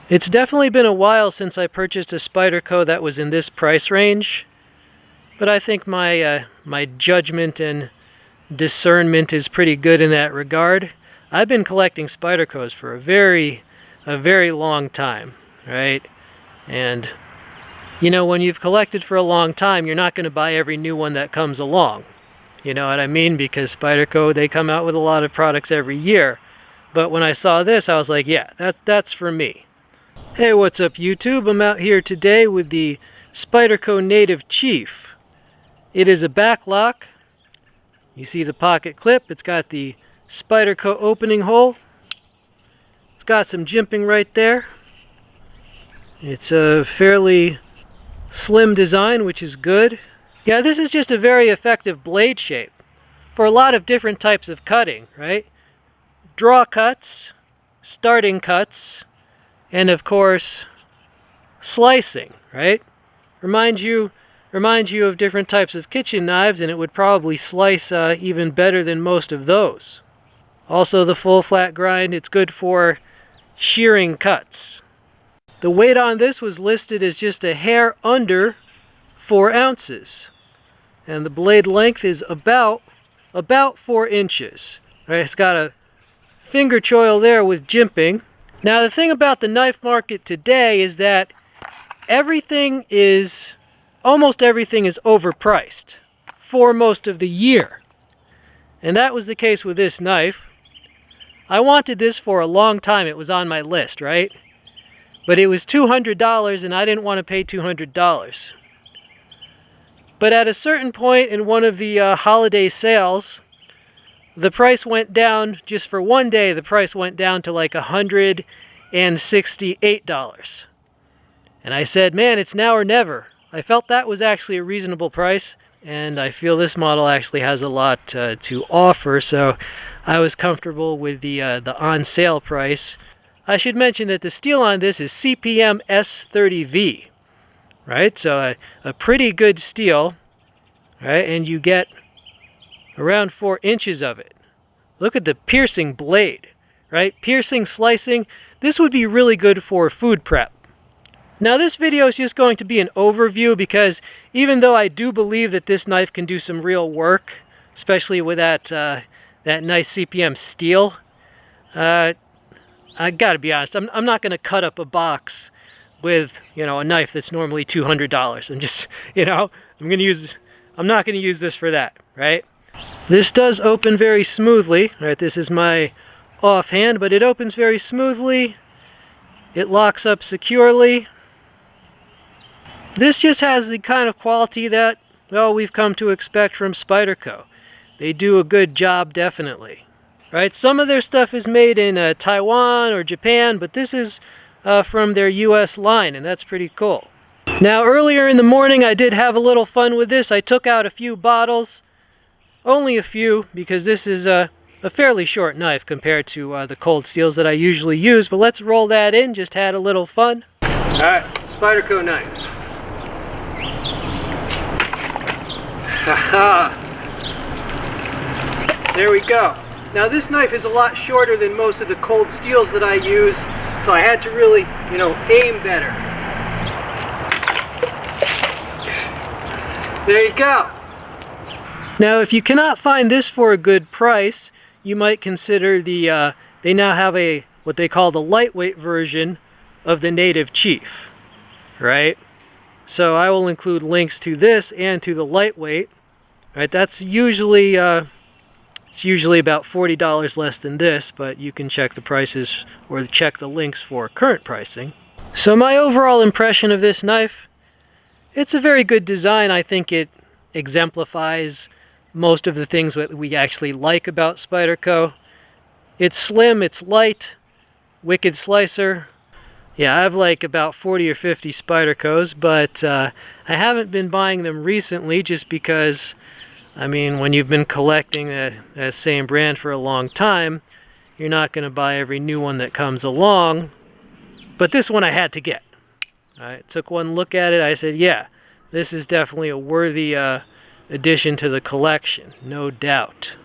It's definitely been a while since I purchased a Spyderco that was in this price range, but I think my judgment and discernment is pretty good in that regard. I've been collecting Spydercos for a very long time, right? And you know, when you've collected for a long time, you're not going to buy every new one that comes along. You know what I mean? Because Spyderco, they come out with a lot of products every year. But when I saw this, I was like, yeah, that's for me. Hey, what's up YouTube? I'm out here today with the Spyderco Native Chief. It is a backlock. You see the pocket clip. It's got the Spyderco opening hole. It's got some jimping right there. It's a fairly slim design, which is good. Yeah, this is just a very effective blade shape for a lot of different types of cutting, right? Draw cuts, starting cuts, and of course, slicing, right? Remind you of different types of kitchen knives, and it would probably slice even better than most of those. Also, the full flat grind, it's good for shearing cuts. The weight on this was listed as just a hair under 4 ounces. And the blade length is about 4 inches. Right? It's got a finger choil there with jimping. Now the thing about the knife market today is that almost everything is overpriced for most of the year. And that was the case with this knife. I wanted this for a long time. It was on my list, right? But it was $200 and I didn't want to pay $200. But at a certain point in one of the holiday sales, the price went down, just for one day, the price went down to like $168. And I said, man, it's now or never. I felt that was actually a reasonable price, and I feel this model actually has a lot to offer, so I was comfortable with the on sale price. I should mention that the steel on this is CPM-S30V, right? So a pretty good steel, right? And you get around 4 inches of it. Look at the piercing blade, right? Piercing, slicing. This would be really good for food prep. Now this video is just going to be an overview because even though I do believe that this knife can do some real work, especially with that nice CPM steel, I gotta be honest, I'm not gonna cut up a box with, you know, a knife that's normally $200. I'm just, you know, I'm not gonna use this for that, right? This does open very smoothly, right? This is my offhand, but it opens very smoothly. It locks up securely. This just has the kind of quality that, well, we've come to expect from Spyderco. They do a good job, definitely. Right? Some of their stuff is made in Taiwan or Japan, but this is from their US line, and that's pretty cool. Now, earlier in the morning, I did have a little fun with this. I took out a few bottles. Only a few, because this is a fairly short knife compared to the cold steels that I usually use, but let's roll that in. Just had a little fun. Alright, Spyderco knife. Haha! There we go. Now this knife is a lot shorter than most of the cold steels that I use, so I had to really, you know, aim better. There you go. Now, if you cannot find this for a good price, you might consider they now have what they call the lightweight version of the Native Chief, right? So I will include links to this and to the lightweight, right? That's usually, it's usually about $40 less than this, but you can check the prices or check the links for current pricing. So my overall impression of this knife, it's a very good design. I think it exemplifies most of the things that we actually like about Spyderco. It's slim, it's light, wicked slicer. Yeah, I have like about 40 or 50 Spydercos, but I haven't been buying them recently just because, I mean, when you've been collecting that same brand for a long time, you're not going to buy every new one that comes along. But this one I had to get. I took one look at it, I said, yeah, this is definitely a worthy addition to the collection, no doubt.